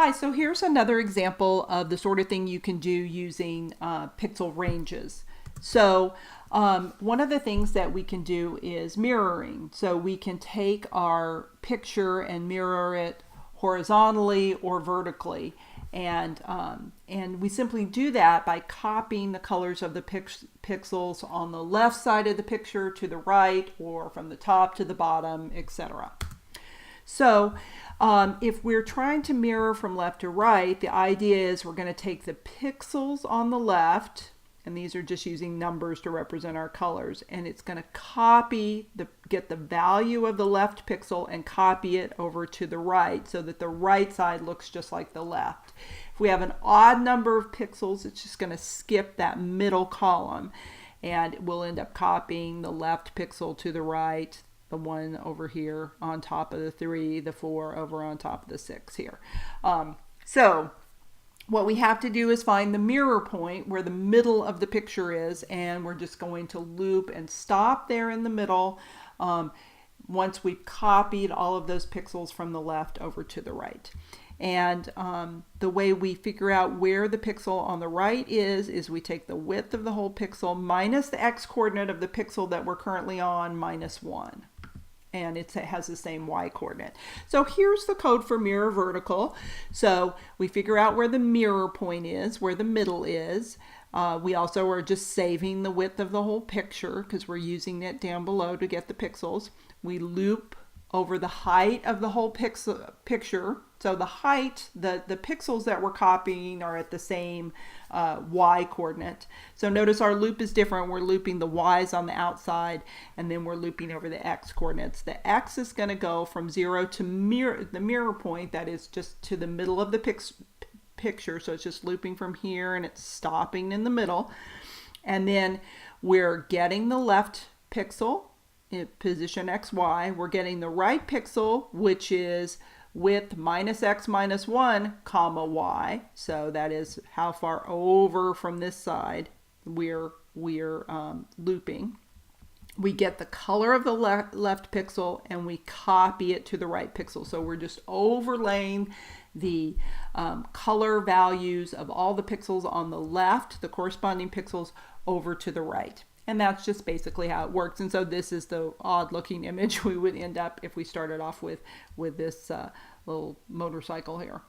Hi, so here's another example of the sort of thing you can do using pixel ranges. So one of the things that we can do is mirroring. So we can take our picture and mirror it horizontally or vertically. And we simply do that by copying the colors of the pixels on the left side of the picture to the right, or from the top to the bottom, etc. So if we're trying to mirror from left to right, the idea is we're going to take the pixels on the left, and these are just using numbers to represent our colors, and it's going to get the value of the left pixel and copy it over to the right so that the right side looks just like the left. If we have an odd number of pixels, it's just going to skip that middle column, and we'll end up copying the left pixel to the right, the one over here on top of the 3, the 4 over on top of the 6 here. So what we have to do is find the mirror point where the middle of the picture is, and we're just going to loop and stop there in the middle once we've copied all of those pixels from the left over to the right. And the way we figure out where the pixel on the right is we take the width of the whole pixel minus the x-coordinate of the pixel that we're currently on minus 1. And it has the same y-coordinate. So here's the code for mirror vertical. So we figure out where the mirror point is, where the middle is. We also are just saving the width of the whole picture because we're using it down below to get the pixels. We loop over the height of the whole picture. So the height, the pixels that we're copying are at the same y coordinate. So notice our loop is different. We're looping the y's on the outside, and then we're looping over the x coordinates. The x is going to go from 0 to the mirror point, that is just to the middle of the picture. So it's just looping from here, and it's stopping in the middle. And then we're getting the left pixel in position xy. We're getting the right pixel, which is width minus x minus 1 comma y. So that is how far over from this side we're looping. We get the color of the left pixel, and we copy it to the right pixel. So we're just overlaying the color values of all the pixels on the left, the corresponding pixels, over to the right. And that's just basically how it works. And so this is the odd looking image we would end up if we started off with this little motorcycle here.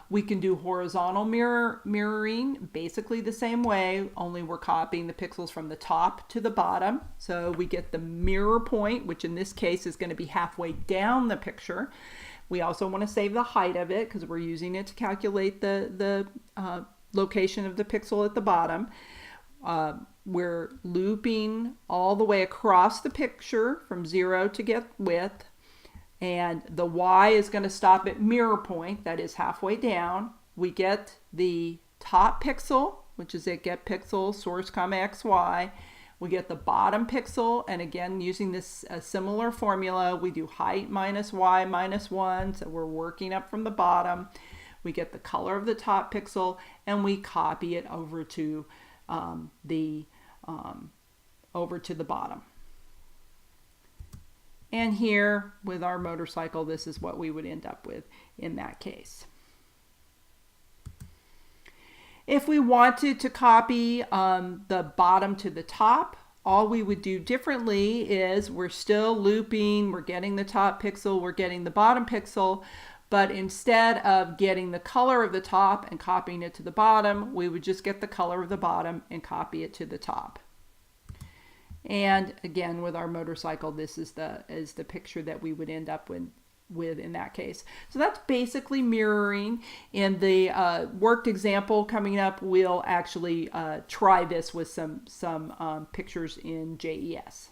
We can do horizontal mirroring basically the same way, only we're copying the pixels from the top to the bottom. So we get the mirror point, which in this case is going to be halfway down the picture. We also want to save the height of it because we're using it to calculate the location of the pixel at the bottom. We're looping all the way across the picture from 0 to get width, and the y is going to stop at mirror point, that is halfway down. We get the top pixel, which is at get pixel source comma xy. We get the bottom pixel, and again using this similar formula, we do height minus y minus 1, so we're working up from the bottom. We get the color of the top pixel, and we copy it over to the bottom. And here with our motorcycle, this is what we would end up with in that case. If we wanted to copy the bottom to the top, all we would do differently is we're still looping, we're getting the top pixel, we're getting the bottom pixel, but instead of getting the color of the top and copying it to the bottom, we would just get the color of the bottom and copy it to the top. And again, with our motorcycle, this is the picture that we would end up with in that case. So that's basically mirroring. In the worked example coming up, we'll actually try this with some pictures in JES.